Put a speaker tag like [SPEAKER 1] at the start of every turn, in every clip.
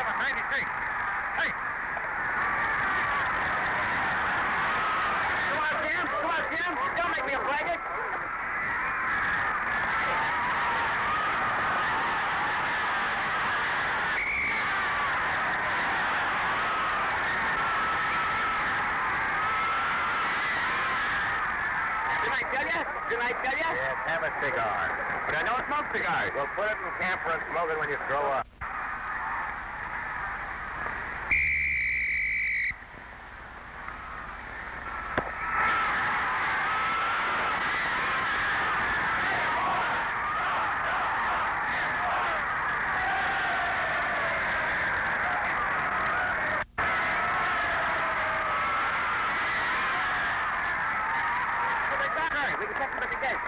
[SPEAKER 1] 93. Hey! Come on, Jim. Come on, Jim. Don't make me a braggart. Didn't I tell you?
[SPEAKER 2] Yes, have a cigar.
[SPEAKER 1] But I don't smoke cigars.
[SPEAKER 2] Well, put it in camphor and smoke it when you throw up.
[SPEAKER 1] We can check them at the gate.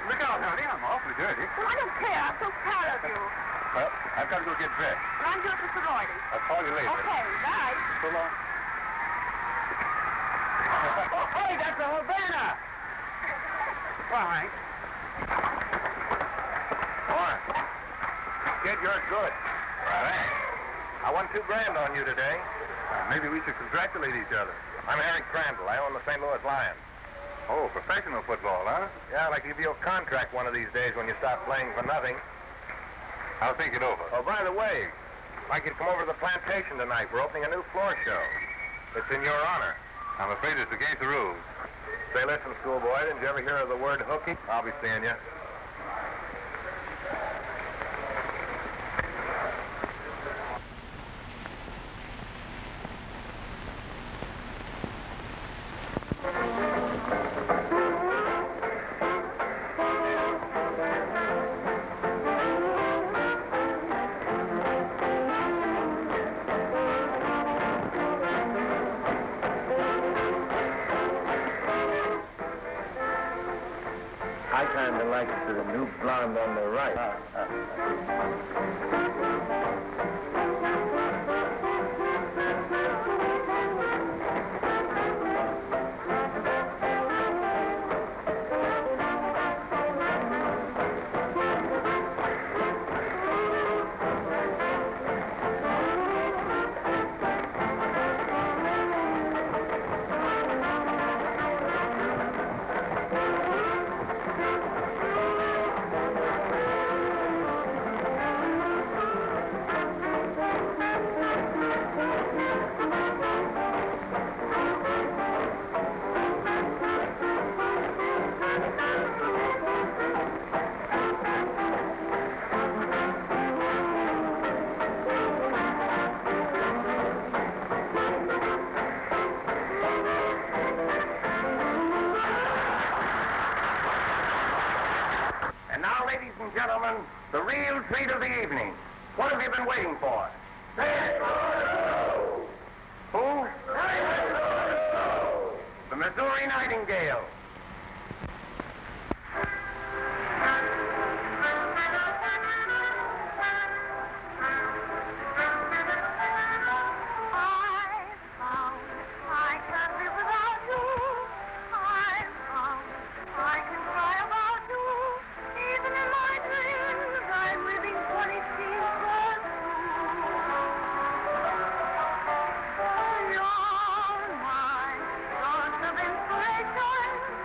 [SPEAKER 3] Look out, honey. I'm awfully dirty.
[SPEAKER 4] Well, I don't care. I'm so proud of you.
[SPEAKER 3] Well, I've got to go get dressed.
[SPEAKER 4] Well, I'm doing for sorority.
[SPEAKER 3] I'll call you later.
[SPEAKER 4] Okay, bye.
[SPEAKER 3] So long.
[SPEAKER 1] Oh, hey, that's a Havana.
[SPEAKER 3] All right.
[SPEAKER 2] Warren. Kid, you're good. Right. I won $2,000 on you today.
[SPEAKER 3] Maybe we should congratulate each other.
[SPEAKER 2] I'm Harry Crandall. I own the St. Louis Lions.
[SPEAKER 3] Oh, professional football, huh?
[SPEAKER 2] Yeah, I'd like to give you a contract one of these days when you stop playing for nothing.
[SPEAKER 3] I'll think it over.
[SPEAKER 2] Oh, by the way, I'd like you to come over to the plantation tonight. We're opening a new floor show. It's in your honor.
[SPEAKER 3] I'm afraid it's against the rules.
[SPEAKER 2] Say, listen, schoolboy, didn't you ever hear of the word hooky? I'll be seeing you. I kind of like the new blonde on the right. And now, ladies and gentlemen, the real treat of the evening. What have you been waiting for? Who? The Missouri Nightingale.
[SPEAKER 4] You're my source of inspiration.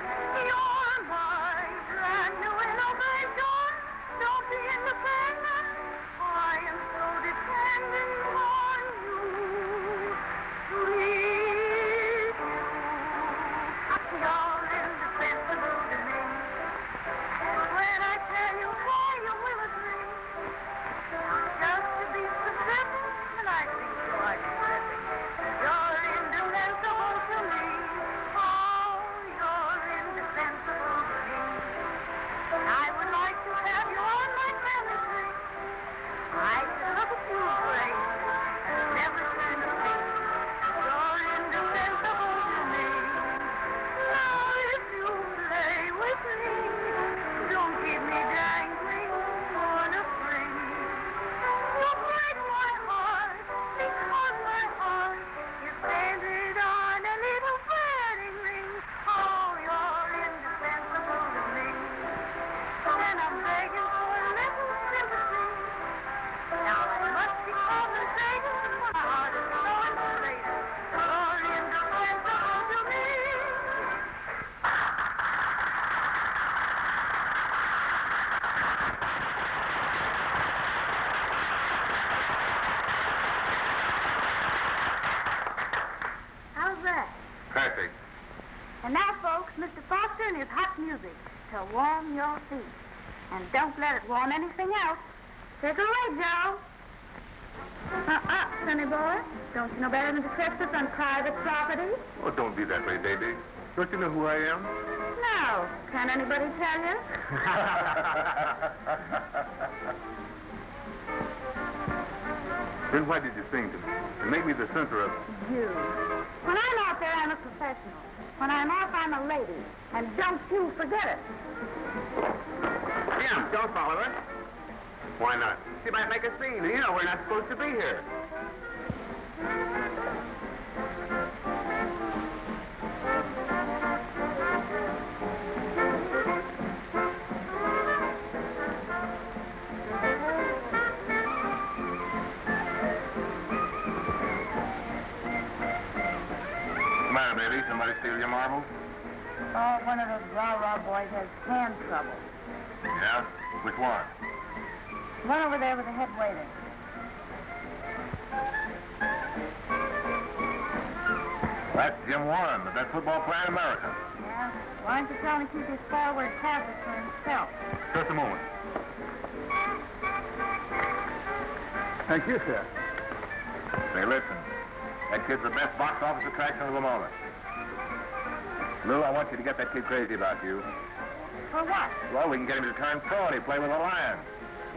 [SPEAKER 5] music to warm your feet. And don't let it warm anything else. Take it away, Joe. Sonny boy. Don't you know better than to trespass on private property?
[SPEAKER 3] Oh, don't be that way, Davy. Don't you know who I am?
[SPEAKER 5] No. Can anybody tell you?
[SPEAKER 3] Then why did you sing to me? To make me the center of it.
[SPEAKER 5] You. When I'm out there, I'm a professional. When I'm off, I'm a lady. And don't you forget it.
[SPEAKER 1] Jim, don't follow her.
[SPEAKER 3] Why not?
[SPEAKER 1] She might make a scene. You know we're not supposed to be here.
[SPEAKER 3] What's the matter, baby? Somebody steal your marbles?
[SPEAKER 5] Oh, one of those rah-rah boys has hand trouble.
[SPEAKER 3] Yeah? Which one?
[SPEAKER 5] One over there with the head waiter.
[SPEAKER 3] That's Jim Warren, the best football player in America.
[SPEAKER 5] Yeah? Why don't you tell him to keep his forward passes for himself?
[SPEAKER 3] Just a moment.
[SPEAKER 6] Thank you, sir.
[SPEAKER 3] Say, listen. That kid's the best box office attraction of the moment. Lou, I want you to get that kid crazy about you.
[SPEAKER 5] For what?
[SPEAKER 3] Well, we can get him to turn pro and he'll play with the Lions.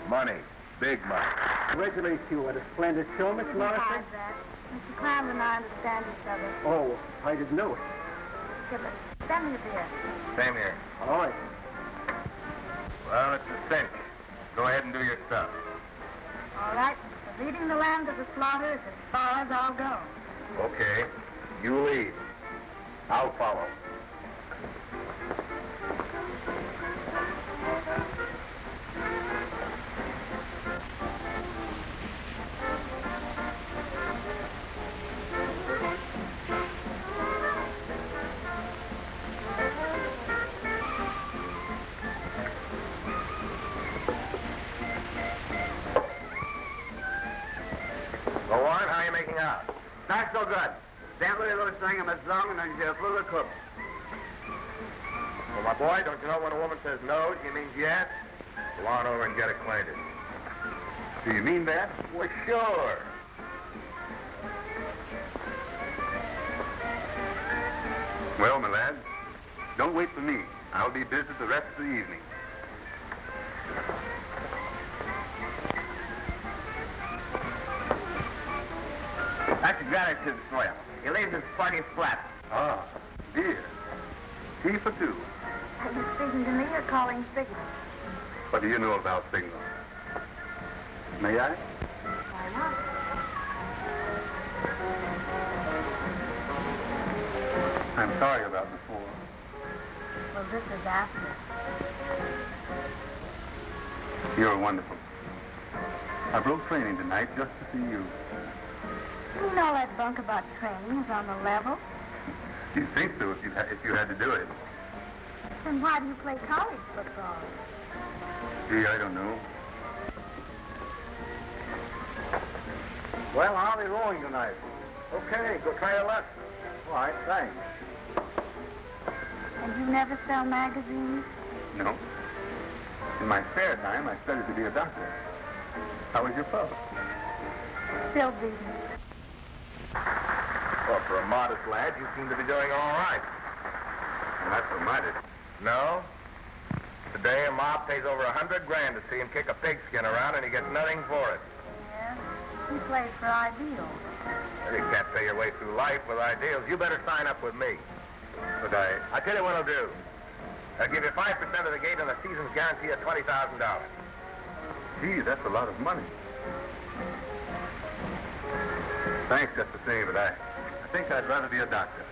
[SPEAKER 3] Money. Big money.
[SPEAKER 6] Congratulate you. What a splendid show, Miss Morrissey.
[SPEAKER 5] Besides that, Mr. Cram and I understand each other.
[SPEAKER 6] Oh, I didn't know it.
[SPEAKER 5] Give it. Send me a beer.
[SPEAKER 3] Same here.
[SPEAKER 6] All right.
[SPEAKER 3] Well, it's a cinch. Go ahead and do your stuff.
[SPEAKER 5] All right. The leading the lamb to the slaughter is as far as I'll go.
[SPEAKER 3] Okay. You lead. I'll follow. Go on, how are you making out?
[SPEAKER 1] Not so good. Sample a little string of a song and then just a little cook.
[SPEAKER 3] Well, my boy, don't you know when a woman says no, she means yes? Go on over and get acquainted. Do you mean that? Well, sure. Well, my lad, don't wait for me. I'll be busy the rest of the evening.
[SPEAKER 1] That's gratitude for you. He leaves his party flat.
[SPEAKER 3] Ah, dear. Tea for two.
[SPEAKER 5] Are you speaking to me or calling signal?
[SPEAKER 3] What do you know about signals? May I?
[SPEAKER 5] Why not?
[SPEAKER 3] I'm sorry about before.
[SPEAKER 5] Well, this is after.
[SPEAKER 3] You're wonderful. I broke training tonight just to see you.
[SPEAKER 5] You know that bunk about training is on the level.
[SPEAKER 3] You'd think so if you had to do it.
[SPEAKER 5] Then why do you play college football?
[SPEAKER 3] Gee, I don't know.
[SPEAKER 6] Well, I'll be rolling tonight. Okay, go try your luck. All right, thanks.
[SPEAKER 5] And you never sell magazines?
[SPEAKER 3] No. In my spare time, I studied to be a doctor. How was your pub?
[SPEAKER 5] Still beating.
[SPEAKER 3] Well, for a modest lad, you seem to be doing all right. And that's what I did. No? Today, a mob pays over $100 grand to see him kick a pigskin around, and he gets nothing for it.
[SPEAKER 5] Yeah? He plays for Ideal.
[SPEAKER 3] You can't pay your way through life with ideals. You better sign up with me. But I tell you what I'll do. I'll give you 5% of the gate and the season's guarantee of $20,000. Gee, that's a lot of money. Thanks just the same, but I think I'd rather be a doctor.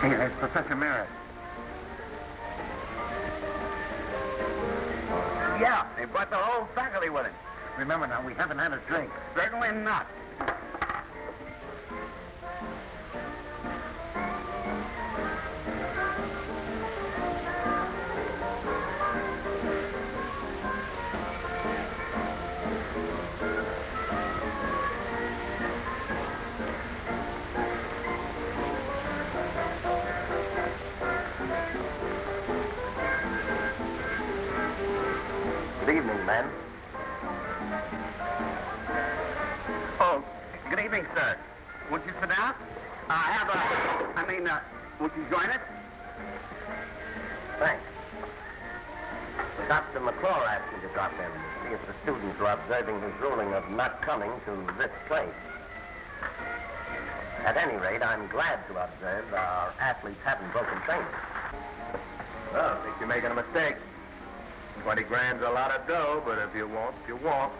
[SPEAKER 3] Hey, there's Professor Merritt.
[SPEAKER 1] Yeah, they brought the whole faculty with him.
[SPEAKER 6] Remember now, we haven't had a drink.
[SPEAKER 1] Certainly not.
[SPEAKER 2] Glenn.
[SPEAKER 1] Oh, good evening, sir. Won't you sit down? Won't you join us?
[SPEAKER 2] Thanks. Dr. McClure asked me to drop in to see if the students were observing his ruling of not coming to this place. At any rate, I'm glad to observe our athletes haven't broken training.
[SPEAKER 3] Well, I think you're making a mistake. 20 grand's a lot of dough, but if you won't, you won't.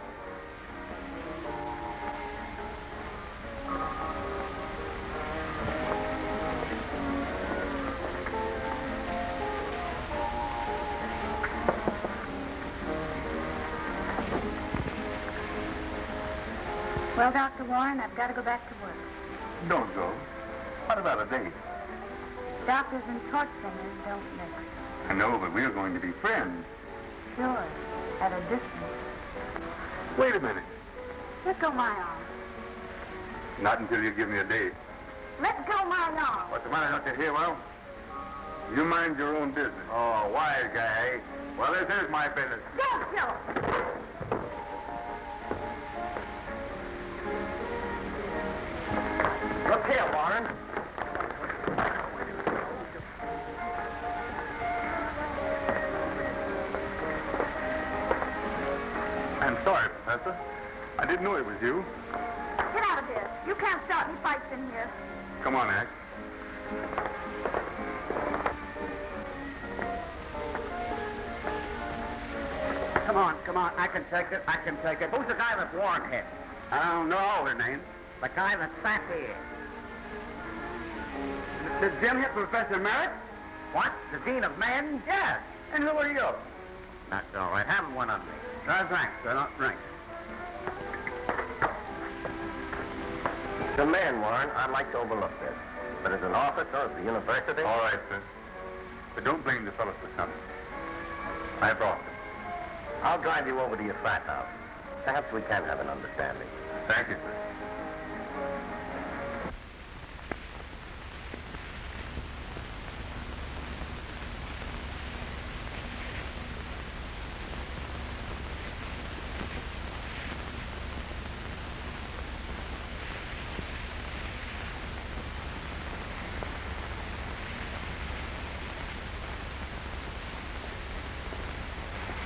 [SPEAKER 5] Well, Dr. Warren, I've got to go back to work.
[SPEAKER 3] Don't go. What about a date?
[SPEAKER 5] Doctors and torch singers don't mix.
[SPEAKER 3] I know, but we're going to be friends.
[SPEAKER 5] Sure, at a distance.
[SPEAKER 3] Wait a minute.
[SPEAKER 5] Let go my arm.
[SPEAKER 3] Not until you give me a date.
[SPEAKER 5] Let go my arm.
[SPEAKER 3] What's the matter, don't you hear? Well, you mind your own business. Oh, wise guy. Well, this is my business.
[SPEAKER 5] Don't kill him.
[SPEAKER 2] Look here, Warren.
[SPEAKER 3] I'm sorry, Professor. I didn't know it was you.
[SPEAKER 5] Get out of here. You can't start any fights in here.
[SPEAKER 3] Come on, Axe.
[SPEAKER 1] Come on. I can take it. Who's the guy that Warren hit? I don't know all their names. The guy that sat here. Did Jim hit Professor Merritt? What? The Dean of Men? Yes. And who are you? That's all right. Have one on me. Thanks. I don't drink.
[SPEAKER 2] The man, Warren, I'd like to overlook this. But as an officer of the university...
[SPEAKER 3] All right, sir. But don't blame the fellows for coming. I brought them.
[SPEAKER 2] I'll drive you over to your frat house. Perhaps we can have an understanding.
[SPEAKER 3] Thank you, sir.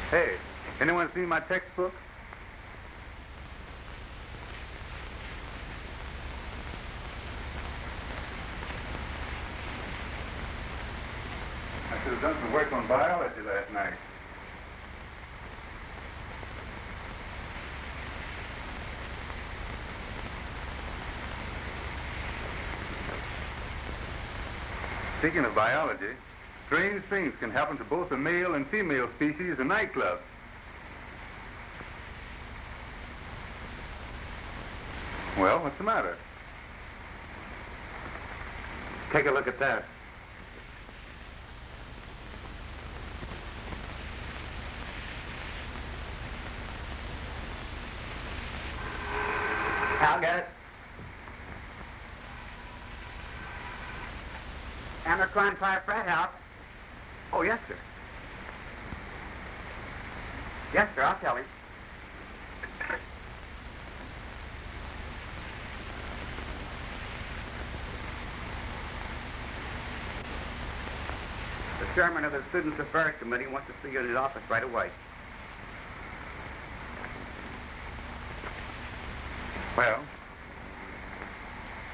[SPEAKER 3] Hey, anyone seen my textbook? I should have done some work on biology last night. Speaking of biology, strange things can happen to both the male and female species in nightclubs. Well, what's the matter? Take a look at that.
[SPEAKER 1] I'll get it. Abercrombie Fire Frat House. Oh, yes, sir. Yes, sir, I'll tell him. The chairman of the Students' Affairs Committee wants to see you in his office right away.
[SPEAKER 3] Well,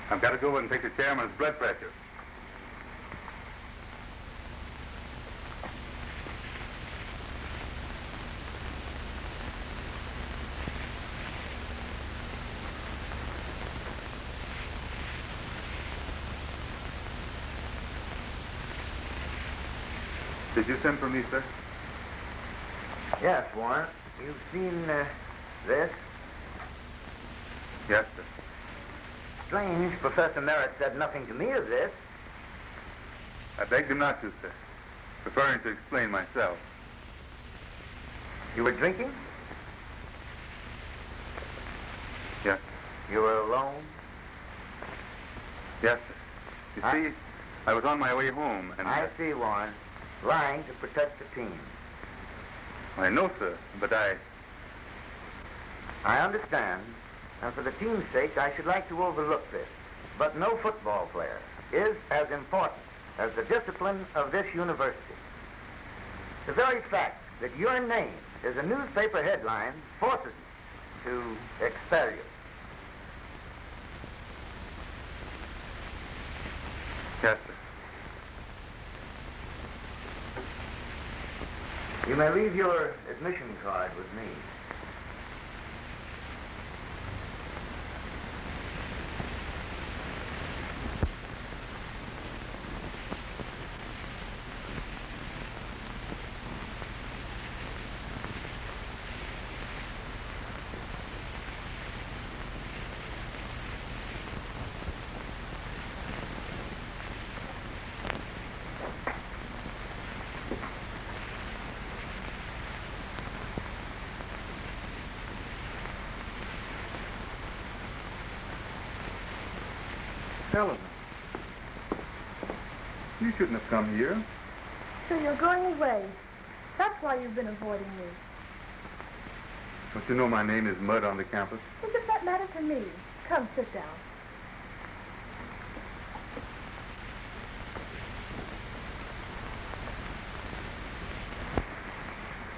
[SPEAKER 3] I've got to go and take the chairman's blood pressure. Did you send for me, sir?
[SPEAKER 2] Yes, Warren. You've seen this?
[SPEAKER 3] Yes, sir.
[SPEAKER 2] Strange. Professor Merritt said nothing to me of this.
[SPEAKER 3] I begged him not to, sir, preferring to explain myself.
[SPEAKER 2] You were drinking?
[SPEAKER 3] Yes,
[SPEAKER 2] You were alone?
[SPEAKER 3] yes, sir. You see, I was on my way home, and...
[SPEAKER 2] I see, Warren. Lying to protect the team.
[SPEAKER 3] I know, sir, but I...
[SPEAKER 1] I understand, and for the team's sake, I should like to overlook this. But no football player is as important as the discipline of this university. The very fact that your name is a newspaper headline forces me to expel you.
[SPEAKER 3] Yes, sir.
[SPEAKER 1] You may leave your admission card with me.
[SPEAKER 6] Eleanor, you shouldn't have come here.
[SPEAKER 5] So you're going away. That's why you've been avoiding me.
[SPEAKER 6] Don't you know my name is Mud on the campus?
[SPEAKER 5] What does that matter to me? Come, sit down.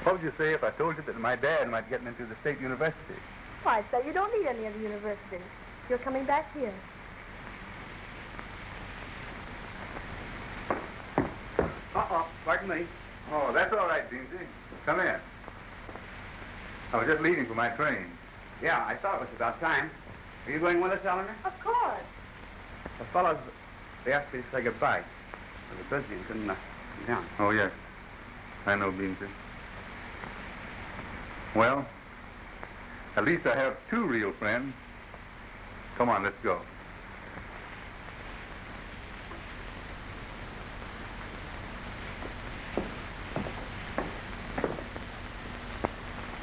[SPEAKER 6] What would you say if I told you that my dad might get me into the state university?
[SPEAKER 5] Why, say you don't need any of the university. You're coming back here.
[SPEAKER 6] Pardon me. Oh, that's all right, Beansy. Come in. I was just leaving for my train.
[SPEAKER 7] Yeah, I thought it was about time. Are you going with us, Eleanor?
[SPEAKER 5] Of course.
[SPEAKER 7] The fellows, they asked me to say goodbye. They were busy and couldn't come down.
[SPEAKER 6] Oh, yes. I know, Beansy. Well, at least I have two real friends. Come on, let's go.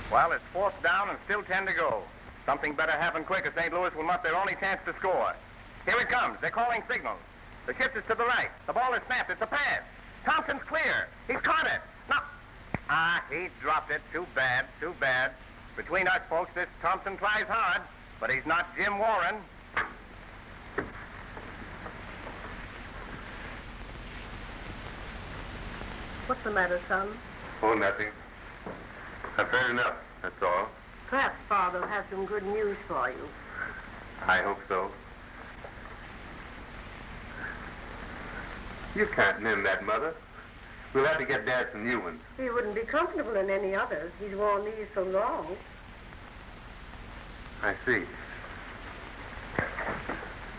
[SPEAKER 2] Well, it's 4th down and still 10 to go. Something better happen quick or St. Louis will miss their only chance to score. Here it comes. They're calling signals. The shift is to the right. The ball is snapped. It's a pass. Thompson's clear. He's caught it. No. He dropped it. Too bad. Too bad. Between us folks, this Thompson tries hard, but he's not Jim Warren.
[SPEAKER 4] What's the matter, son?
[SPEAKER 6] Oh, nothing. I've heard enough, that's all.
[SPEAKER 4] Perhaps Father will have some good news for you.
[SPEAKER 6] I hope so. You can't mend that, Mother. We'll have to get Dad some new ones.
[SPEAKER 4] He wouldn't be comfortable in any others. He's worn these so long.
[SPEAKER 6] I see.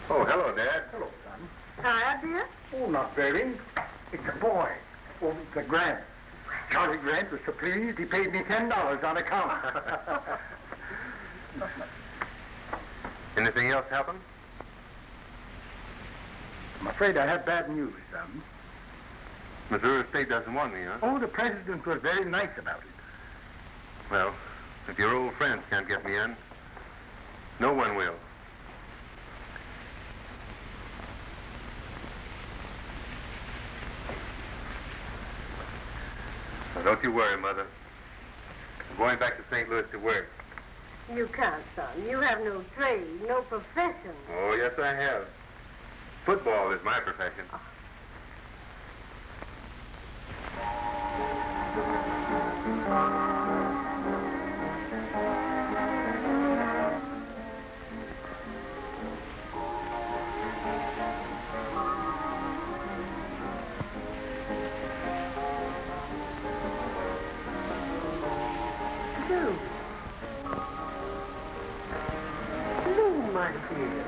[SPEAKER 6] Oh, hello, Dad.
[SPEAKER 1] Hello, son.
[SPEAKER 4] Tired, dear?
[SPEAKER 1] Oh, not very. It's a boy. Oh, it's a Grant. Charlie Grant was so pleased he paid me $10 on account.
[SPEAKER 6] Anything else happen?
[SPEAKER 1] I'm afraid I have bad news, son.
[SPEAKER 6] Missouri State doesn't want me, huh?
[SPEAKER 1] Oh, the president was very nice about it.
[SPEAKER 6] Well, if your old friends can't get me in, no one will. Now, don't you worry, Mother. I'm going back to St. Louis to work.
[SPEAKER 4] You can't, son. You have no trade, no profession.
[SPEAKER 6] Oh, yes, I have. Football is my profession.
[SPEAKER 4] Lou, my dear.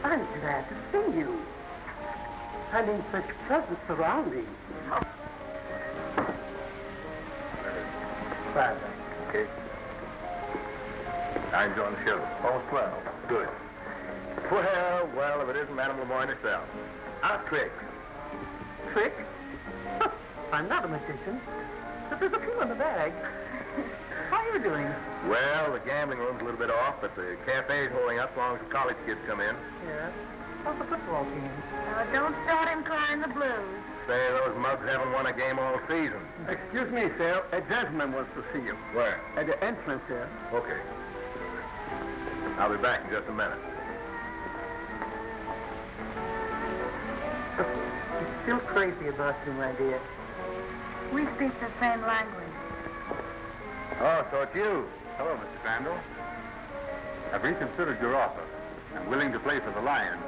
[SPEAKER 4] I'm glad to see you. And in such pleasant surroundings.
[SPEAKER 6] Fine, okay. I'm John Shilton. Oh, swell. Good. Well, if it isn't Madame Lemoyne herself. Our trick.
[SPEAKER 4] Trick? I'm not a magician. But there's a few in the bag. How are you doing?
[SPEAKER 6] Well, the gambling room's a little bit off, but the cafe's holding up as long as the college kids come in.
[SPEAKER 4] Yeah. How's the football team?
[SPEAKER 5] Don't start him crying the blues.
[SPEAKER 6] Say, those mugs haven't won a game all season.
[SPEAKER 1] Excuse me, sir. A gentleman wants to see you.
[SPEAKER 6] Where?
[SPEAKER 1] At the entrance here.
[SPEAKER 6] Okay.
[SPEAKER 3] I'll be back in just a minute.
[SPEAKER 4] He's still crazy about you, my dear.
[SPEAKER 5] We speak the same language.
[SPEAKER 3] Oh, so it's you.
[SPEAKER 6] Hello, Mr. Crandall. I've reconsidered your offer. I'm willing to play for the Lions.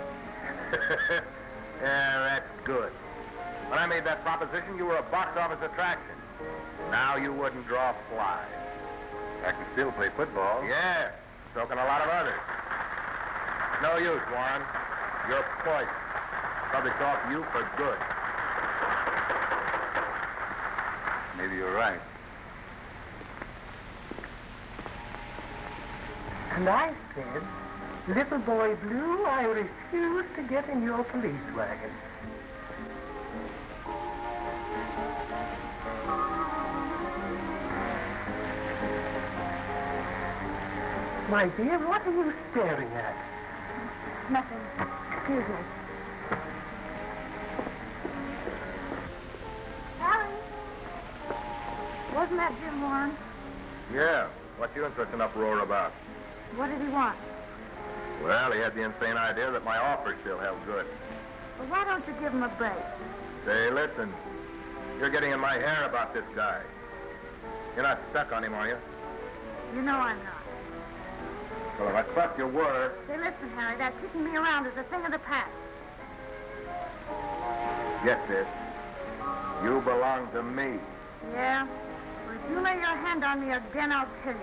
[SPEAKER 3] Yeah, that's good. When I made that proposition, you were a box office attraction. Now you wouldn't draw flies.
[SPEAKER 6] I can still play football.
[SPEAKER 3] Yeah, so can a lot of others. No use, Warren. You're poison. Public's off you for good.
[SPEAKER 6] Maybe you're right.
[SPEAKER 4] And I said, little boy Blue, I refuse to get in your police wagon. My dear, what are you staring at?
[SPEAKER 5] Nothing. Excuse me. Harry? Wasn't that Jim Warren?
[SPEAKER 3] Yeah, what you in such an uproar about?
[SPEAKER 5] What did he want?
[SPEAKER 3] Well, he had the insane idea that my offer still held good.
[SPEAKER 5] Well, why don't you give him a break?
[SPEAKER 3] Say, listen, you're getting in my hair about this guy. You're not stuck on him, are you?
[SPEAKER 5] You know I'm not.
[SPEAKER 3] Well, if I thought you were...
[SPEAKER 5] Say, listen, Harry, that kicking me around is a thing of the past.
[SPEAKER 3] Get this. You belong to me.
[SPEAKER 5] Yeah? Well, if you lay your hand on me again, I'll kill you.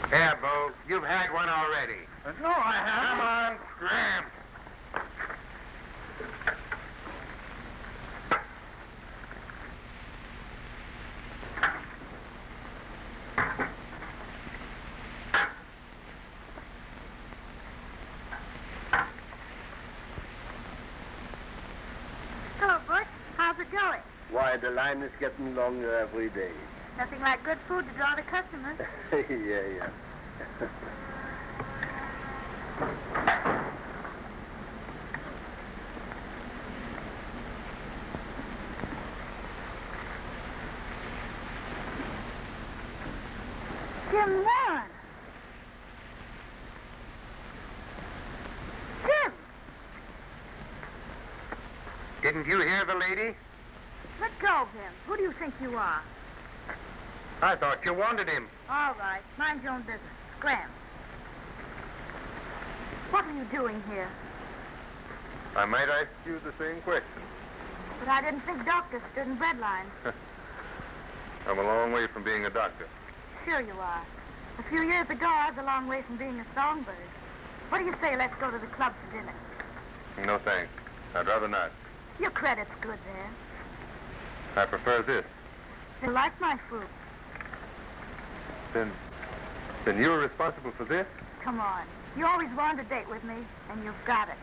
[SPEAKER 3] Here, Bo. You've had one already.
[SPEAKER 6] No, I haven't.
[SPEAKER 3] Come on, scram.
[SPEAKER 5] Hello, Butch. How's it going?
[SPEAKER 8] Why, the line is getting longer every day.
[SPEAKER 5] Nothing like good food to draw the customers.
[SPEAKER 8] Yeah.
[SPEAKER 5] Jim Warren. Jim!
[SPEAKER 3] Didn't you hear the lady?
[SPEAKER 5] Let go of him. Who do you think you are?
[SPEAKER 3] I thought you wanted him.
[SPEAKER 5] All right. Mind your own business. Scram. What are you doing here?
[SPEAKER 3] I might ask you the same question.
[SPEAKER 5] But I didn't think doctors stood in bread lines.
[SPEAKER 3] I'm a long way from being a doctor.
[SPEAKER 5] Sure you are. A few years ago, I was a long way from being a songbird. What do you say let's go to the club for dinner?
[SPEAKER 3] No, thanks. I'd rather not.
[SPEAKER 5] Your credit's good there.
[SPEAKER 3] I prefer this.
[SPEAKER 5] You like my food.
[SPEAKER 3] Then you're responsible for this?
[SPEAKER 5] Come on. You always wanted a date with me, and you've got it.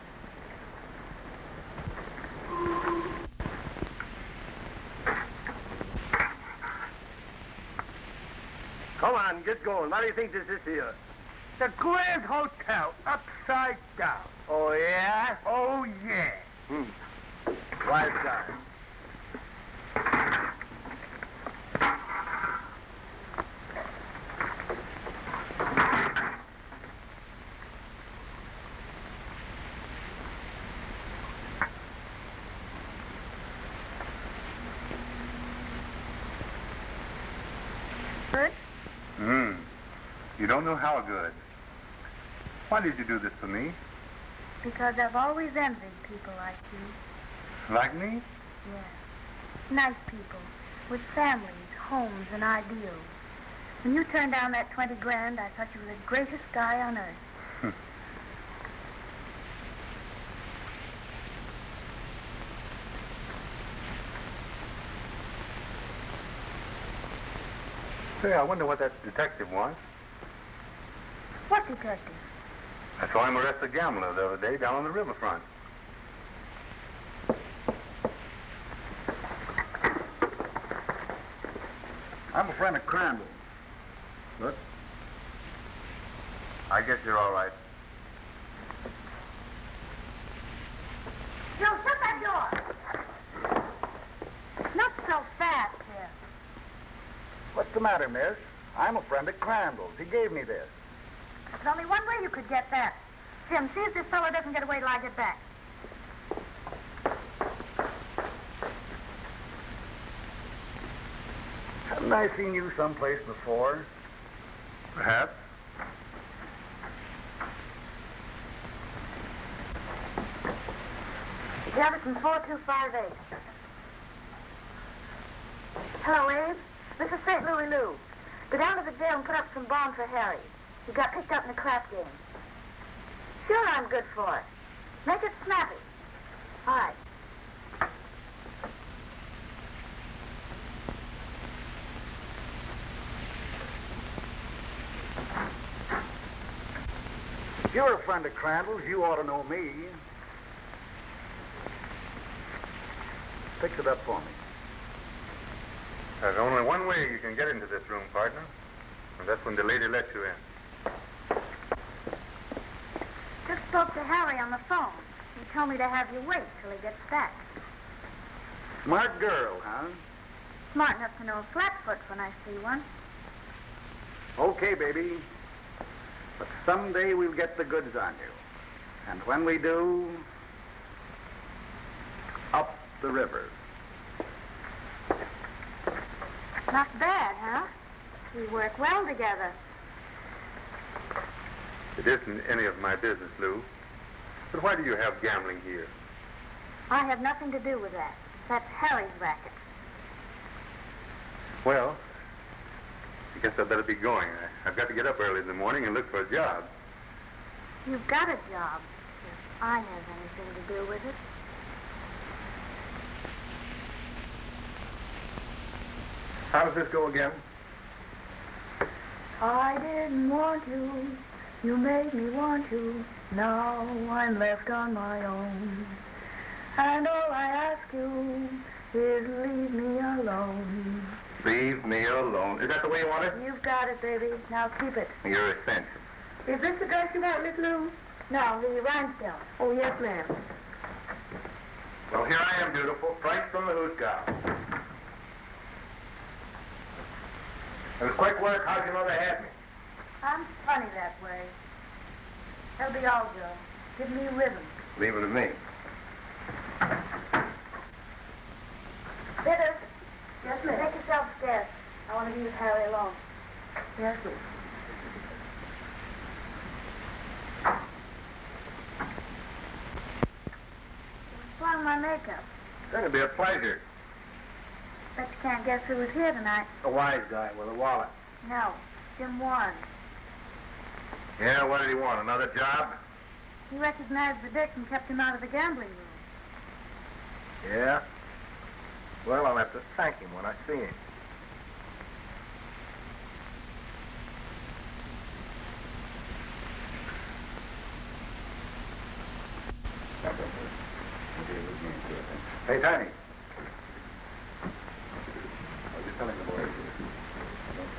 [SPEAKER 8] Come on, get going. What do you think this is here?
[SPEAKER 4] The Grand Hotel, upside down.
[SPEAKER 8] Oh, yeah?
[SPEAKER 4] Oh, yeah.
[SPEAKER 8] Why is that?
[SPEAKER 5] Good?
[SPEAKER 6] You don't know how good. Why did you do this for me?
[SPEAKER 5] Because I've always envied people like you.
[SPEAKER 6] Like me?
[SPEAKER 5] Yes. Nice people with families, homes, and ideals. When you turned down that 20 grand, I thought you were the greatest guy on earth.
[SPEAKER 6] Say, I wonder what that detective wants.
[SPEAKER 5] What detective?
[SPEAKER 6] I saw him arrest a gambler the other day down on the riverfront. I'm a friend of Crandall. But I guess you're all right.
[SPEAKER 5] Joe, shut that door! Not so fast, here.
[SPEAKER 7] What's the matter, miss? I'm a friend of Crandall's. He gave me this.
[SPEAKER 5] There's only one way you could get that. Jim, see if this fellow doesn't get away till I get back.
[SPEAKER 7] Haven't I seen you someplace before?
[SPEAKER 6] Perhaps.
[SPEAKER 5] Jefferson 4258. Hello, Abe. This is St. Louis Lou. Go down to the jail and put up some bond for Harry. He got picked up in a crap game. Sure, I'm good for it. Make it snappy. All right.
[SPEAKER 7] If you're a friend of Crandall's, you ought to know me. Fix it up for me.
[SPEAKER 6] There's only one way you can get into this room, partner. And that's when the lady lets you in.
[SPEAKER 5] Just spoke to Harry on the phone. He told me to have you wait till he gets back.
[SPEAKER 7] Smart girl, huh?
[SPEAKER 5] Smart enough to know Flatfoot when I see one.
[SPEAKER 7] Okay, baby. But someday we'll get the goods on you. And when we do, up the river.
[SPEAKER 5] Not bad, huh? We work well together.
[SPEAKER 6] It isn't any of my business, Lou. But why do you have gambling here?
[SPEAKER 5] I have nothing to do with that. That's Harry's racket.
[SPEAKER 6] Well, I guess I'd better be going. I've got to get up early in the morning and look for a job.
[SPEAKER 5] You've got a job. If I have anything to do with it.
[SPEAKER 6] How does this go again?
[SPEAKER 5] I didn't want to. You made me want to. Now I'm left on my own. And all I ask you is leave me alone.
[SPEAKER 6] Leave me alone. Is that the way you want it?
[SPEAKER 5] You've got it, baby. Now keep it.
[SPEAKER 6] You're a cinch.
[SPEAKER 5] Is this the dress you want, Miss Lou? No, the rhinestone. Oh, yes, ma'am.
[SPEAKER 6] Well, here I am, beautiful. Right from the hoosgow. It was quick work. How'd you know they had me?
[SPEAKER 5] I'm funny that way. That'll be all, Joe. Give me a ribbon.
[SPEAKER 6] Leave it to me.
[SPEAKER 5] Bitter. Yes, ma'am. Take yourself upstairs. I want to leave Harry alone. Yes, ma'am. What's wrong with my makeup?
[SPEAKER 6] It's going to be a pleasure.
[SPEAKER 5] Bet you can't guess who was here tonight.
[SPEAKER 6] A wise guy with a wallet.
[SPEAKER 5] No, Jim Warren.
[SPEAKER 6] Yeah, what did he want? Another job?
[SPEAKER 5] He recognized the dick and kept him out of the gambling room.
[SPEAKER 6] Yeah? Well, I'll have to thank him when I see him. Hey, Tiny. I was just telling the boys.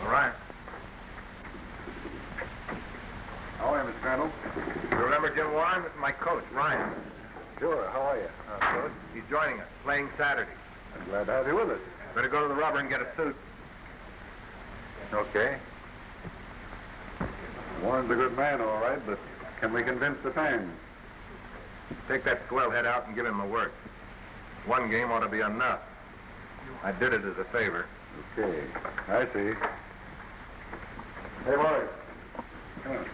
[SPEAKER 6] All right. How are you, Mr. Crandall? You remember Jim Warren? This is my coach, Ryan.
[SPEAKER 7] Sure, how are you?
[SPEAKER 6] Good. He's joining us, playing Saturday.
[SPEAKER 7] I'm glad to have you with us.
[SPEAKER 6] Better go to the rubber and get a suit. Okay.
[SPEAKER 7] Warren's a good man, all right, but can we convince the fans?
[SPEAKER 6] Take that swell head out and give him a work. One game ought to be enough. I did it as a favor.
[SPEAKER 7] Okay, I see. Hey, boys. Come on.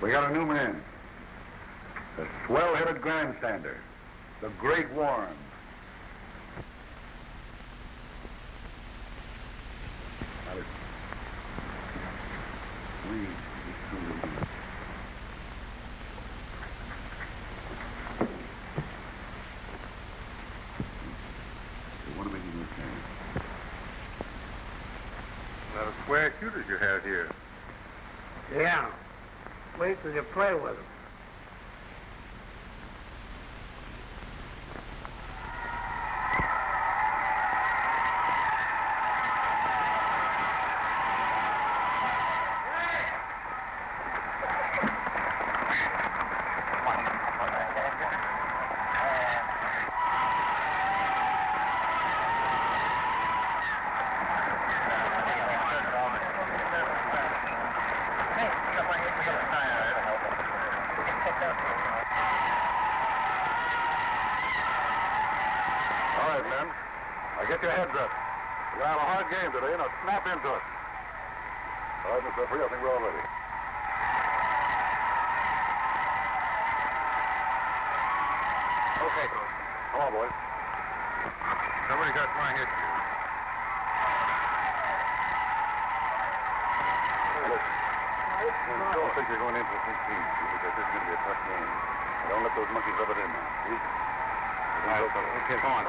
[SPEAKER 6] We got a new man. The swell-headed grandstander. The Great Warren. Now listen. We want to make you understand.
[SPEAKER 3] Now, the square shooters you have here.
[SPEAKER 4] Yeah. Wait till you play with them.
[SPEAKER 6] Get your heads up. We're going to have a hard game today. Now snap into it. All right, Mr. Referee, I think we're all ready.
[SPEAKER 3] Okay, Coach.
[SPEAKER 6] Come on, boys.
[SPEAKER 3] Somebody got my head here.
[SPEAKER 6] Don't think you're going into a 16, because this is going to be a tough game. Don't let those monkeys rub it in now. See?
[SPEAKER 3] Okay, come on.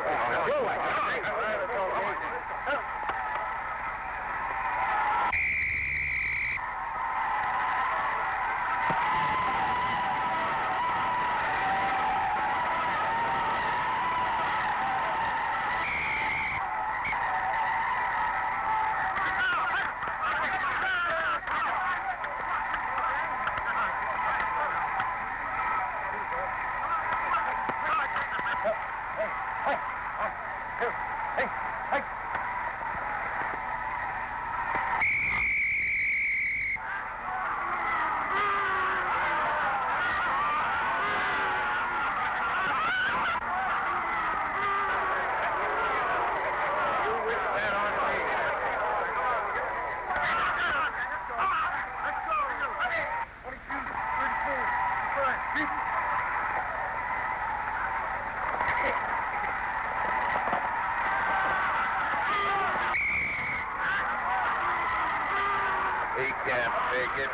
[SPEAKER 3] He can't take it.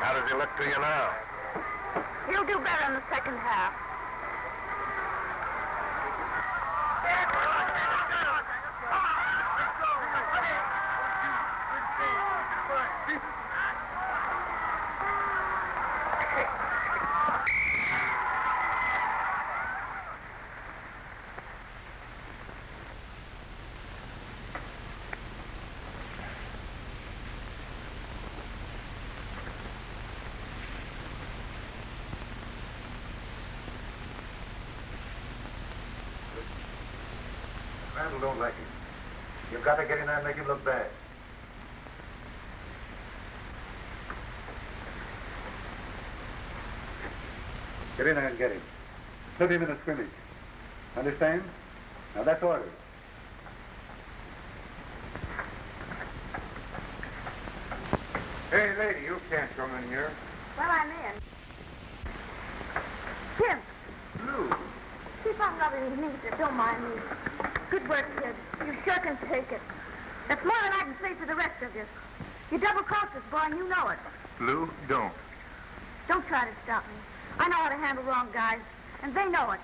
[SPEAKER 3] How does he look to you now?
[SPEAKER 5] He'll do better in the second half.
[SPEAKER 6] Randall don't like him. You've got to get in there and make him look bad. Get in there and get him. Put him in a scrimmage. Understand? Now that's orders.
[SPEAKER 3] Hey, lady, you can't come in here.
[SPEAKER 5] Well, I'm in. Tim.
[SPEAKER 3] Lou.
[SPEAKER 5] Keep on rubbing his knees there. Don't mind me. Good work, kid. You sure can take it. That's more than I can say for the rest of you. You double-crossed us, boy, and you know it.
[SPEAKER 3] Lou, don't.
[SPEAKER 5] Don't try to stop me. I know how to handle wrong guys, and they know it.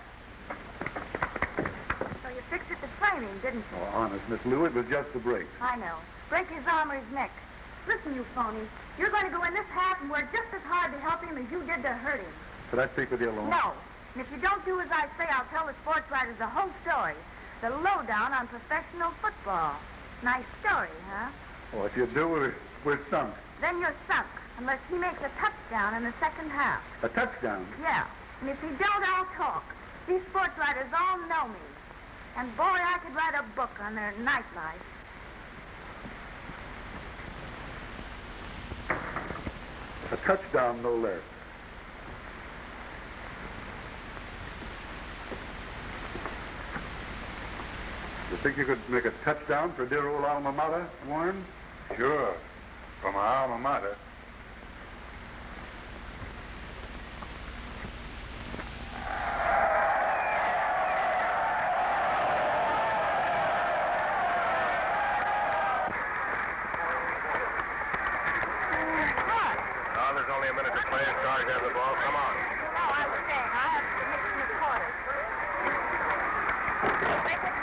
[SPEAKER 5] So you fixed it to training, didn't you?
[SPEAKER 6] Oh, honest, Miss Lou, it was just a break.
[SPEAKER 5] I know. Break his arm or his neck. Listen, you phony. You're going to go in this half and work just as hard to help him as you did to hurt him.
[SPEAKER 6] Could I speak with you alone?
[SPEAKER 5] No. And if you don't do as I say, I'll tell the sports writers the whole story. The lowdown on professional football. Nice story, huh?
[SPEAKER 6] Well, if you do, We're sunk.
[SPEAKER 5] Then you're sunk, unless he makes a touchdown in the second half.
[SPEAKER 6] A touchdown?
[SPEAKER 5] Yeah. And if he don't, I'll talk. These sports writers all know me. And boy, I could write a book on their nightlife.
[SPEAKER 6] A touchdown, no less. You think you could make a touchdown for dear old alma mater, Warren? Sure. For my alma mater.
[SPEAKER 3] Oh, there's only a minute to play. Sarge has the ball. Come on.
[SPEAKER 5] No, I was saying, I have to mix in the quarters. Make it.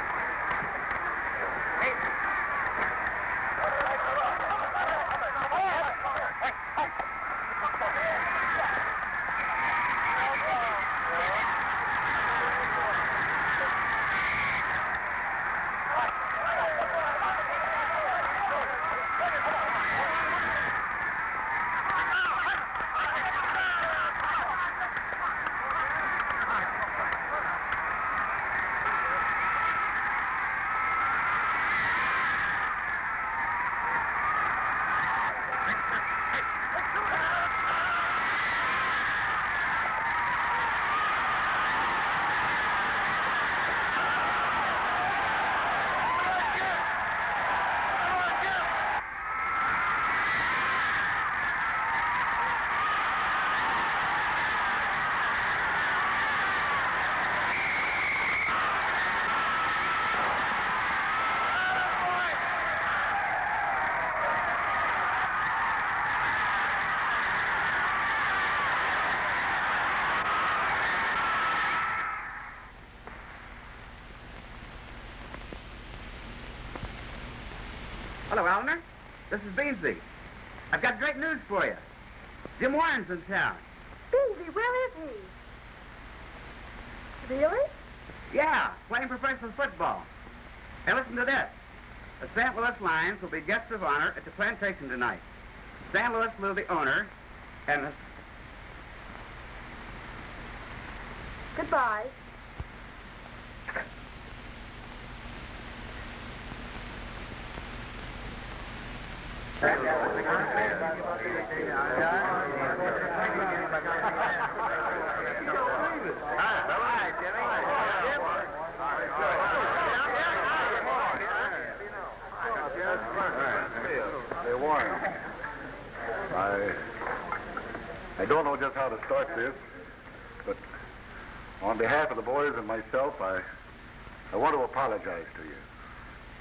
[SPEAKER 7] Hello, Eleanor. This is Beansy. I've got great news for you. Jim Warren's in town.
[SPEAKER 5] Beansy, where is he? Really?
[SPEAKER 7] Yeah, playing professional football. Hey, listen to this. The St. Louis Lions will be guests of honor at the plantation tonight. St. Louis Lou, the owner, and...
[SPEAKER 5] Goodbye.
[SPEAKER 6] Hey, Warren. I don't know just how to start this, but on behalf of the boys and myself, I want to apologize to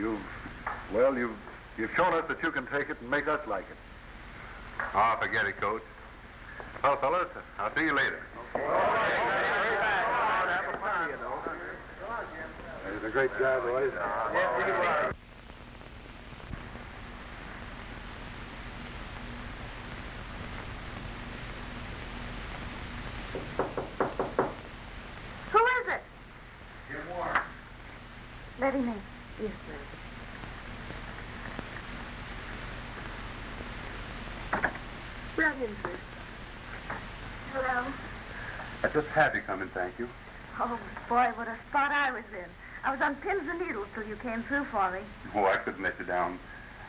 [SPEAKER 6] you. You've shown us that you can take it and make us like it.
[SPEAKER 3] Oh, forget it, Coach. Well, fellas, I'll see you later.
[SPEAKER 6] It's a great job, boys.
[SPEAKER 5] Who is it?
[SPEAKER 6] Jim Warren.
[SPEAKER 5] Let him in. Yes, ma'am. Bring him through. Hello.
[SPEAKER 6] I just had to come and thank you.
[SPEAKER 5] Oh, boy, what a spot I was in. I was on pins and needles till you came through for me.
[SPEAKER 6] Oh, I couldn't let you down.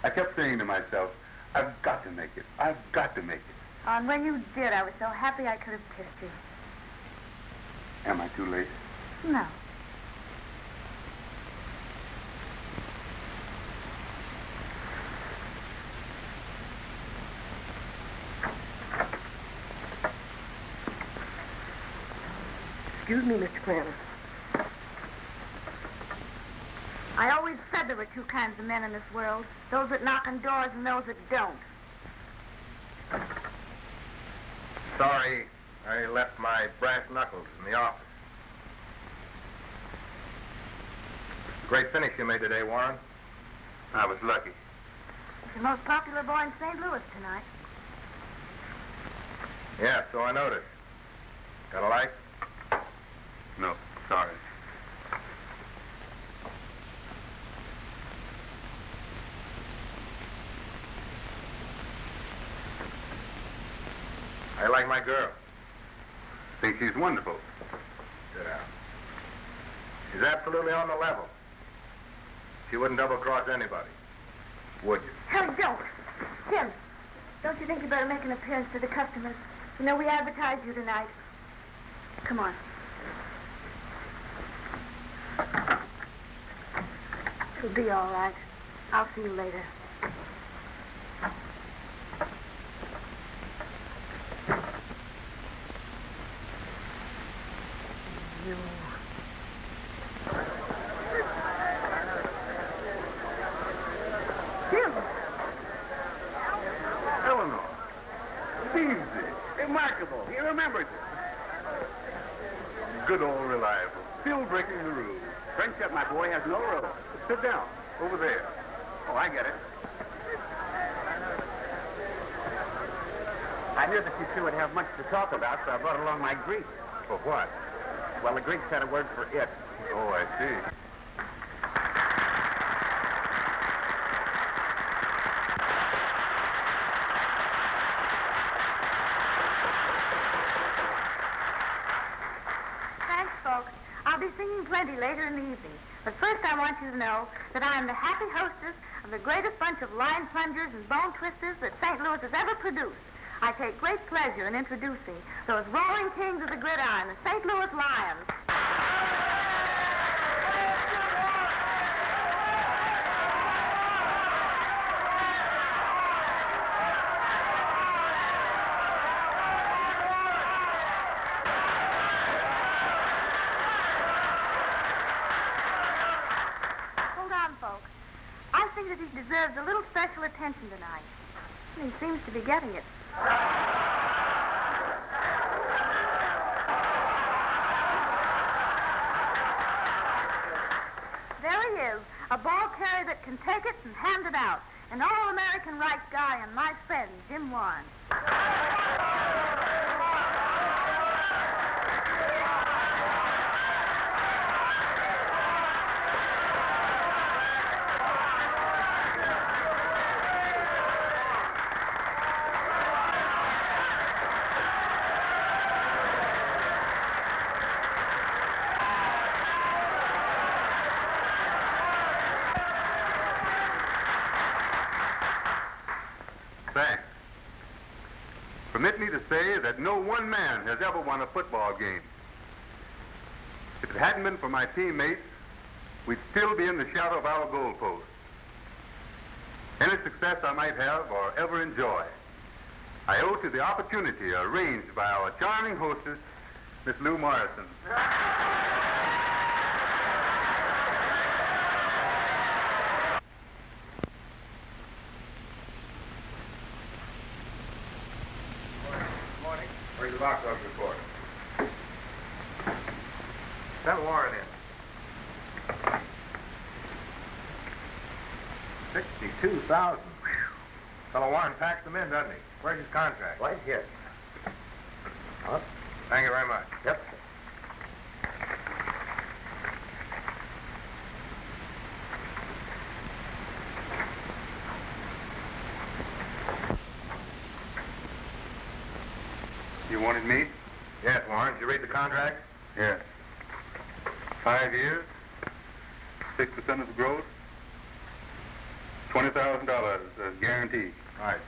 [SPEAKER 6] I kept saying to myself, I've got to make it. I've got to make it.
[SPEAKER 5] And when you did, I was so happy I could have kissed you.
[SPEAKER 6] Am I too late?
[SPEAKER 5] No.
[SPEAKER 4] Excuse me, Mr. Crandall.
[SPEAKER 5] I always said there were two kinds of men in this world. Those that knock on doors and those that don't.
[SPEAKER 3] Sorry, I left my brass knuckles in the office. Great finish you made today, Warren. I was lucky.
[SPEAKER 5] He's the most popular boy in St. Louis tonight.
[SPEAKER 3] Yeah, so I noticed. Got a light?
[SPEAKER 6] No, sorry.
[SPEAKER 3] like my girl?
[SPEAKER 6] Think she's wonderful.
[SPEAKER 3] Sit down. She's absolutely on the level. She wouldn't double-cross anybody. Would you?
[SPEAKER 5] Harry, don't. Tim, don't you think you better make an appearance to the customers? You know, we advertised you tonight. Come on. It'll be all right. I'll see you later.
[SPEAKER 6] Tim! Eleanor! Easy. Remarkable. He remembered you. Good old reliable. Still breaking the rules.
[SPEAKER 7] Friendship, my boy, has no rules.
[SPEAKER 6] Sit down. Over there.
[SPEAKER 7] Oh, I get it. I knew that you two would have much to talk about, so I brought along my Greek.
[SPEAKER 3] For what?
[SPEAKER 7] Well, the Greeks had a word for it.
[SPEAKER 3] Oh, I see.
[SPEAKER 5] Thanks, folks. I'll be singing plenty later in the evening. But first I want you to know that I am the happy hostess of the greatest bunch of line plungers and bone twisters that St. Louis has ever produced. I take great pleasure in introducing those roaring kings of the gridiron, the St. Louis Lions. Hold on, folks. I think that he deserves a little special attention tonight. And he seems to be getting it. There he is, a ball carrier that can take it and hand it out. An all-American right guy and my friend, Jim Warren.
[SPEAKER 6] Thanks. Permit me to say that no one man has ever won a football game. If it hadn't been for my teammates, we'd still be in the shadow of our goalpost. Any success I might have or ever enjoy, I owe to the opportunity arranged by our charming hostess, Miss Lou Morrison.
[SPEAKER 3] Where's the box office report? Send Warren in. 62,000. Fellow Warren packs them in, doesn't he? Where's his contract?
[SPEAKER 1] Right here. What?
[SPEAKER 3] Thank you very much.
[SPEAKER 1] Yep.
[SPEAKER 6] You wanted me?
[SPEAKER 3] Yes, Warren. Did you read the contract?
[SPEAKER 6] Yes. 5 years, 6% of the growth, $20,000 guaranteed.
[SPEAKER 3] All right.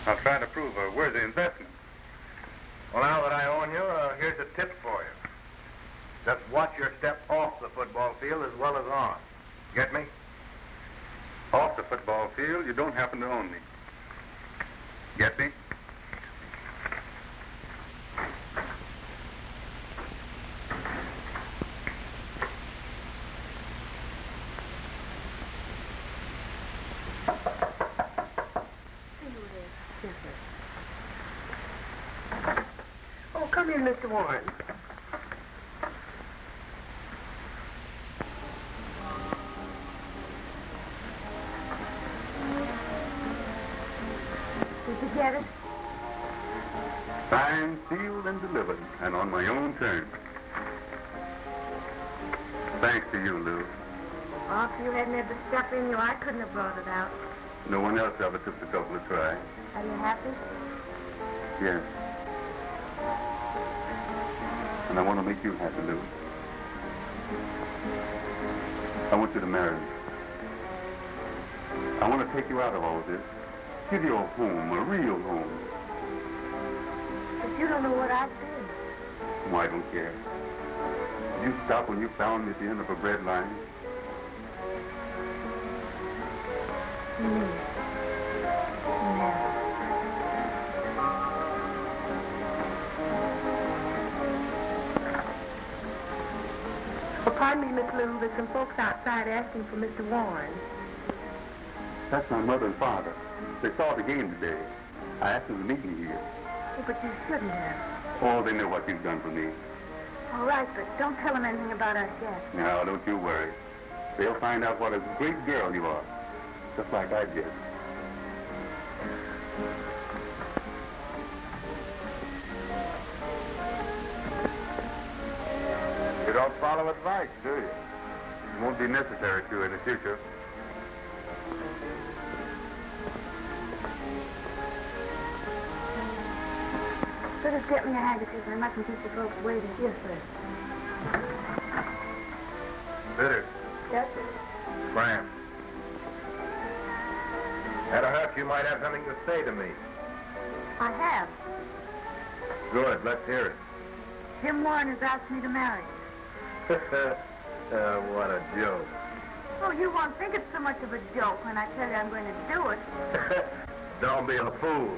[SPEAKER 6] I'll try to prove a worthy investment.
[SPEAKER 3] Well, now that I own you, here's a tip for you. Just watch your step off the football field as well as on. Get me?
[SPEAKER 6] Off the football field, you don't happen to own me. Get me?
[SPEAKER 4] Oh, come in, Mr. Warren.
[SPEAKER 5] Did you get it?
[SPEAKER 6] Signed, sealed, and delivered, and on my own terms. Thanks to you, Lou.
[SPEAKER 5] Oh, if you hadn't had the stuff in you, I couldn't have brought it out.
[SPEAKER 6] No one else ever took the trouble to try.
[SPEAKER 5] Are you happy?
[SPEAKER 6] Yes. And I want to make you happy, Lou. I want you to marry me. I want to take you out of all this. Give you a home, a real home.
[SPEAKER 5] But you don't know what I did.
[SPEAKER 6] Oh, I don't care. Did you stop when you found me at the end of a bread line?
[SPEAKER 5] No.
[SPEAKER 4] Oh, pardon me, Miss Lou. There's some folks outside asking for Mr. Warren.
[SPEAKER 6] That's my mother and father. They saw the game today. I asked them to meet me here.
[SPEAKER 5] Oh, but you shouldn't have.
[SPEAKER 6] Oh, they know what you've done for me.
[SPEAKER 5] All right, but don't tell them anything about us yet.
[SPEAKER 6] Now, don't you worry. They'll find out what a great girl you are. Just like I did.
[SPEAKER 3] You don't follow advice, do you? It won't be necessary to in the future.
[SPEAKER 5] Better get me a handkerchief. I mustn't keep the folks waiting. Yes, sir.
[SPEAKER 3] Bitter.
[SPEAKER 5] Yes, sir.
[SPEAKER 3] Graham. At a hurt, you might have something to say to me.
[SPEAKER 5] I have.
[SPEAKER 3] Good, let's hear it.
[SPEAKER 5] Jim Warren has asked me to marry.
[SPEAKER 3] What a joke.
[SPEAKER 5] Oh, you won't think it's so much of a joke when I tell you I'm going to do it.
[SPEAKER 3] Don't be a fool.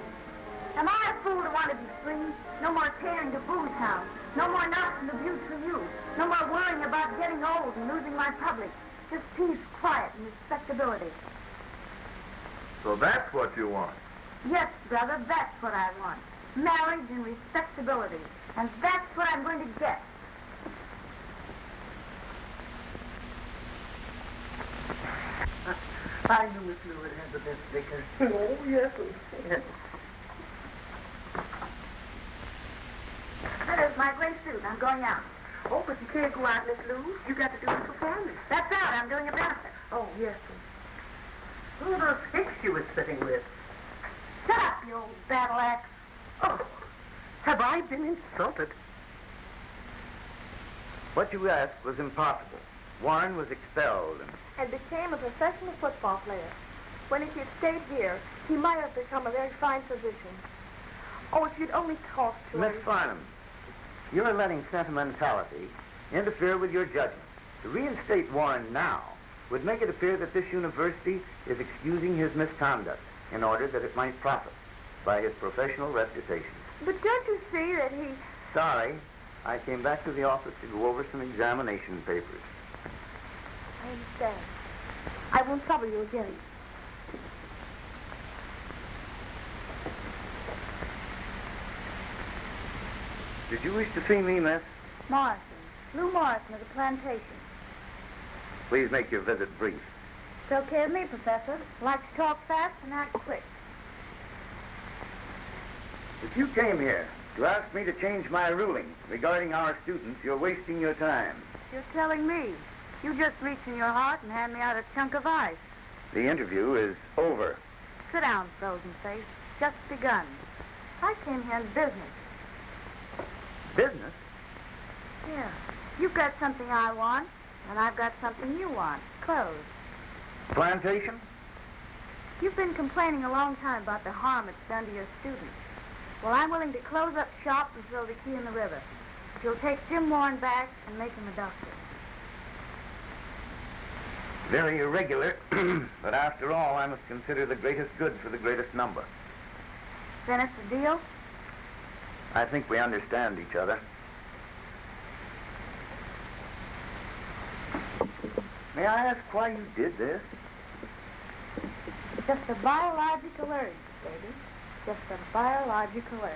[SPEAKER 5] Am I a fool to want to be free? No more tearing to booze house. No more knocks and abuse for you. No more worrying about getting old and losing my public. Just peace, quiet, and respectability.
[SPEAKER 3] So that's what you want.
[SPEAKER 5] Yes, brother, that's what I want. Marriage and respectability. And that's what I'm going to get.
[SPEAKER 4] I knew Miss Lou would have the best vicar. Oh, yes.
[SPEAKER 5] There's my gray suit. I'm going out.
[SPEAKER 4] Oh, but you can't go out, Miss Lou. You got to do the performance.
[SPEAKER 5] That's out. I'm doing a benefit.
[SPEAKER 4] Oh, yes. Who are those hicks you were sitting with?
[SPEAKER 5] Shut up, you old battle axe.
[SPEAKER 4] Oh, have I been insulted?
[SPEAKER 1] What you asked was impossible. Warren was expelled
[SPEAKER 9] and became a professional football player. When he had stayed here, he might have become a very fine physician. Oh, if you'd only talk to
[SPEAKER 1] Miss
[SPEAKER 9] him.
[SPEAKER 1] Farnham, you're letting sentimentality interfere with your judgment. To reinstate Warren now would make it appear that this university is excusing his misconduct in order that it might profit by his professional reputation.
[SPEAKER 9] But don't you see that he...
[SPEAKER 1] Sorry, I came back to the office to go over some examination papers.
[SPEAKER 9] I understand. I won't trouble you again.
[SPEAKER 1] Did you wish to see me, miss?
[SPEAKER 5] Morrison. Lou Morrison of the plantation.
[SPEAKER 1] Please make your visit brief.
[SPEAKER 5] It's okay with me, Professor. I like to talk fast and act quick.
[SPEAKER 1] If you came here to ask me to change my ruling regarding our students, you're wasting your time.
[SPEAKER 5] You're telling me. You just reach in your heart and hand me out a chunk of ice.
[SPEAKER 1] The interview is over.
[SPEAKER 5] Sit down, frozen face. Just begun. I came here in business.
[SPEAKER 1] Business?
[SPEAKER 5] Yeah. You've got something I want, and I've got something you want. Clothes.
[SPEAKER 1] Plantation?
[SPEAKER 5] You've been complaining a long time about the harm it's done to your students. Well, I'm willing to close up shop and throw the key in the river. If you'll take Jim Warren back and make him a doctor.
[SPEAKER 1] Very irregular, but after all, I must consider the greatest good for the greatest number.
[SPEAKER 5] Then it's a deal?
[SPEAKER 1] I think we understand each other. May I ask why you did this?
[SPEAKER 5] Just a biological urge, baby. Just a biological urge.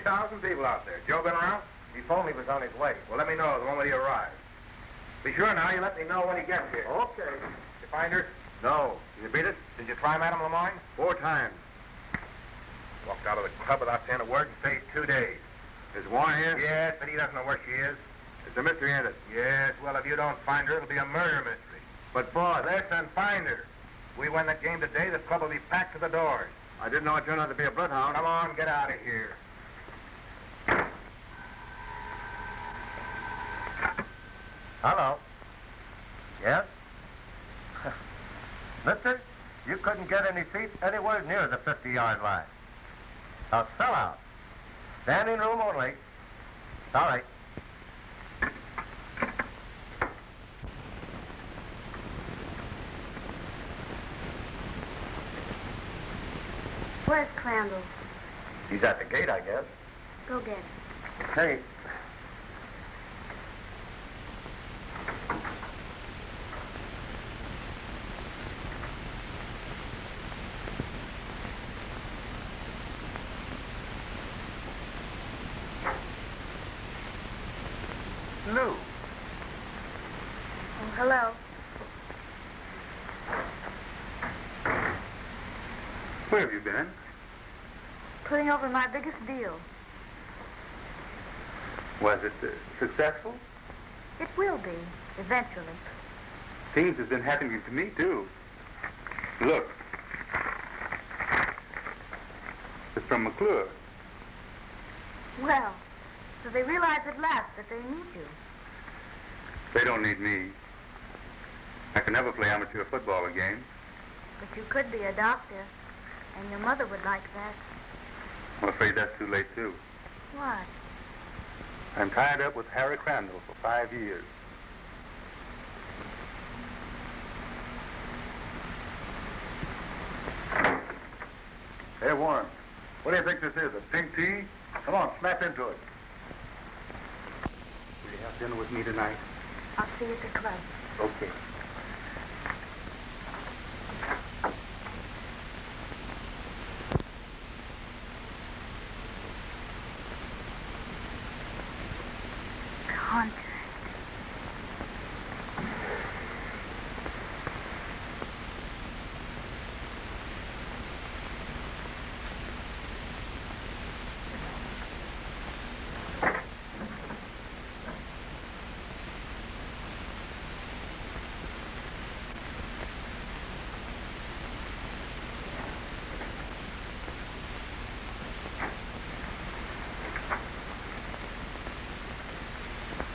[SPEAKER 3] 50,000 people out there. Joe been around?
[SPEAKER 1] He phoned me was on his way.
[SPEAKER 3] Well, let me know the moment he arrives. Be sure now you let me know when he gets here.
[SPEAKER 1] Okay.
[SPEAKER 3] You find her?
[SPEAKER 6] No. Did you beat it?
[SPEAKER 3] Did you try Madame Lemoyne?
[SPEAKER 6] 4 times.
[SPEAKER 3] Walked out of the club without saying a word and stayed 2 days.
[SPEAKER 6] Is Warren here?
[SPEAKER 3] Yes, but he doesn't know where she is.
[SPEAKER 6] It's a mystery, ain't it?
[SPEAKER 3] Yes, well, if you don't find her, it'll be a murder mystery.
[SPEAKER 6] But, boss,
[SPEAKER 3] Listen, find her. We win that game today, the club will be packed to the doors.
[SPEAKER 6] I didn't know it turned out to be a bloodhound.
[SPEAKER 3] Come on, get out of here.
[SPEAKER 1] Hello. Yes? Mister, you couldn't get any seats anywhere near the 50-yard line. A sellout. Standing room only. Sorry.
[SPEAKER 5] Where's Crandall?
[SPEAKER 1] He's at the gate, I guess.
[SPEAKER 5] Go get him.
[SPEAKER 1] Hey. Lou.
[SPEAKER 5] Oh, hello.
[SPEAKER 6] Where have you been?
[SPEAKER 5] Putting over my biggest deal.
[SPEAKER 6] Was it successful?
[SPEAKER 5] It will be, eventually.
[SPEAKER 6] Things have been happening to me, too. Look. It's from McClure.
[SPEAKER 5] Well, so they realize at last that they need you.
[SPEAKER 6] They don't need me. I can never play amateur football again.
[SPEAKER 5] But you could be a doctor, and your mother would like that.
[SPEAKER 6] I'm afraid that's too late, too.
[SPEAKER 5] What?
[SPEAKER 6] I'm tied up with Harry Crandall for 5 years. Hey, Warren, what do you think this is, a pink tea? Come on, snap into it. Will you have dinner with me tonight?
[SPEAKER 5] I'll see you at the club.
[SPEAKER 6] Okay.
[SPEAKER 5] Contract.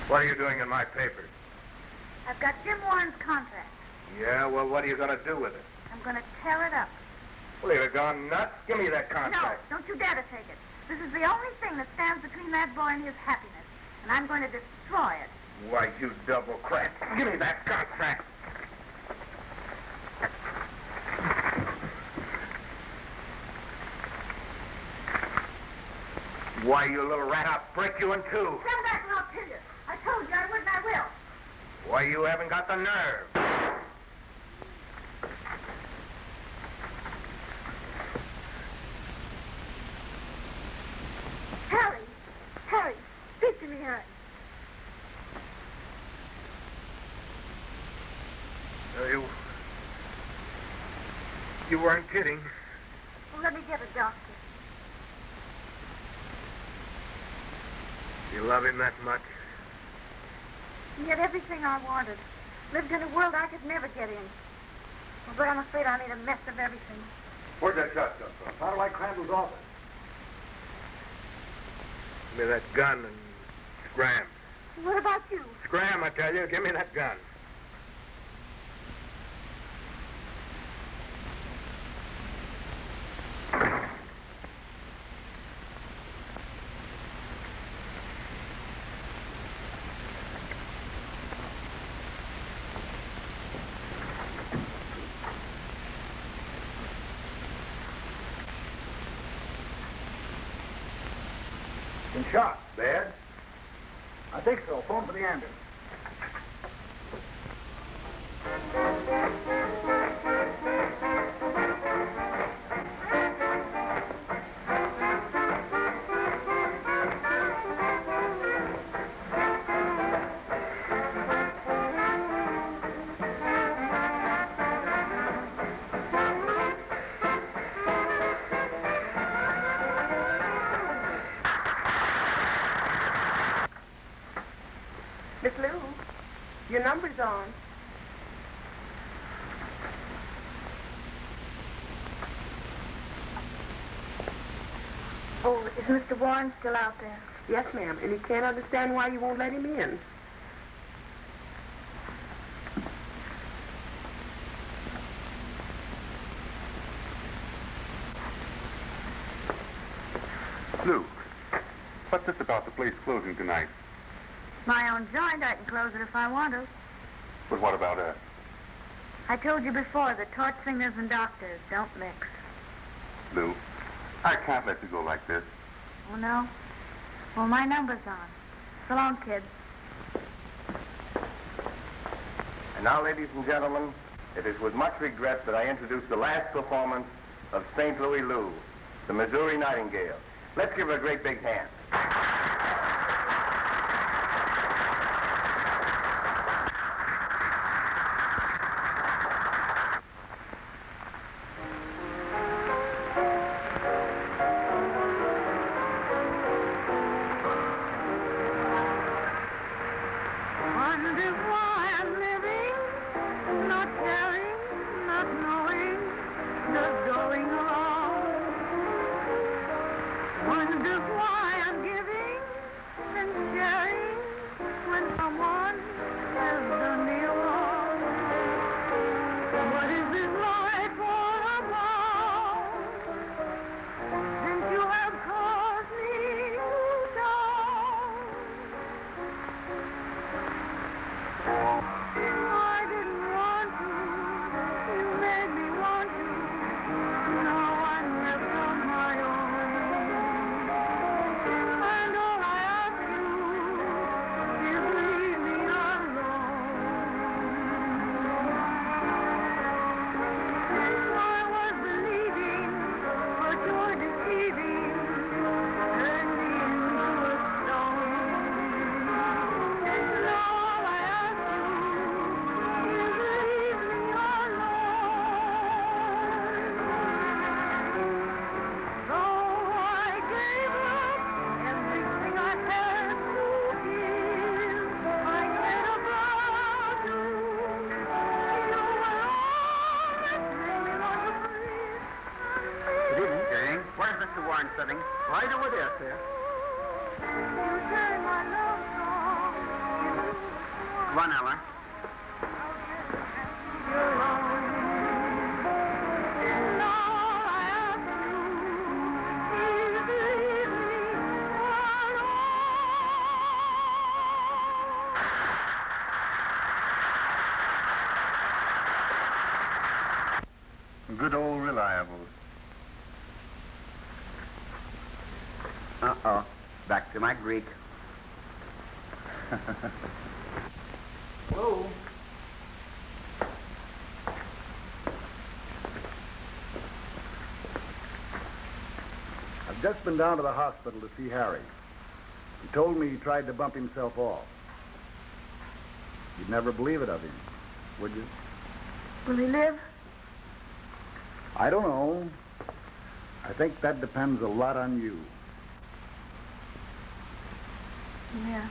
[SPEAKER 3] What are you doing in my papers?
[SPEAKER 5] I've got Jim Warren's contract.
[SPEAKER 3] Yeah, well, what are you going to do with it?
[SPEAKER 5] I'm going to tear it up.
[SPEAKER 3] Well, you've gone nuts. Give me that
[SPEAKER 5] No,
[SPEAKER 3] contract.
[SPEAKER 5] don't you dare to take it. This is the only thing that stands between that boy and his happiness. And I'm going to destroy it.
[SPEAKER 3] Why, you double crap. Give me that contract. Why, you little rat, I'll break you in two.
[SPEAKER 5] Stand back and I'll kill you. I told you I would and I will.
[SPEAKER 3] Why, you haven't got the nerve.
[SPEAKER 5] Harry! Harry! Speak to me, Harry.
[SPEAKER 3] You weren't kidding.
[SPEAKER 5] Well, let me get a doctor.
[SPEAKER 3] You love him that much?
[SPEAKER 5] He had everything I wanted. Lived in a world I could never get in. But I'm afraid I made a mess of everything.
[SPEAKER 6] Where'd that shot come from? Sounded like Crandall's office.
[SPEAKER 3] Give me that gun and scram.
[SPEAKER 5] What about you?
[SPEAKER 3] Scram, I tell you. Give me that gun.
[SPEAKER 6] Been shot. Bad? I think so. Phone for the ambulance.
[SPEAKER 9] Miss Lou, your number's on.
[SPEAKER 5] Oh, is Mr. Warren still out there?
[SPEAKER 9] Yes, ma'am, and he can't understand why you won't let him in.
[SPEAKER 6] Lou, what's this about the place closing tonight?
[SPEAKER 5] My own joint. I can close it if I want to.
[SPEAKER 6] But what about us?
[SPEAKER 5] I told you before that torch singers and doctors don't mix.
[SPEAKER 6] Lou, I can't let you go like this.
[SPEAKER 5] Oh, no? Well, my number's on. So long, kids.
[SPEAKER 2] And now, ladies and gentlemen, it is with much regret that I introduce the last performance of St. Louis Lou, the Missouri Nightingale. Let's give her a great big hand.
[SPEAKER 5] Wonder why I'm living, not caring, not knowing, just going along. Wonder why I'm giving and sharing when someone has done me wrong. What is this life all about? Since you have caused me down. I didn't want to. You made me want to. Now I'm left on my own. And all I ask you is leave me alone. I was believing, but you're deceiving. Turned me into a stone. Now all I ask you is leave me alone. So I gave up everything I had to give. I cared about you. You were all that made me want to breathe.
[SPEAKER 7] Good evening, gang. Where's Mr. Warren sitting? Right over there, sir.
[SPEAKER 5] You sang my love song.
[SPEAKER 7] Come on, Ella.
[SPEAKER 5] You're alone. And all I ask you is leave me alone.
[SPEAKER 6] Good old reliables.
[SPEAKER 7] Uh-oh. Back to my Greek. Hello?
[SPEAKER 6] I've just been down to the hospital to see Harry. He told me he tried to bump himself off. You'd never believe it of him, would you?
[SPEAKER 5] Will he live?
[SPEAKER 6] I don't know. I think that depends a lot on you.
[SPEAKER 5] Yeah.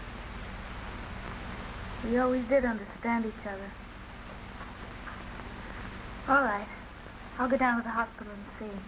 [SPEAKER 5] We always did understand each other. All right. I'll go down to the hospital and see him.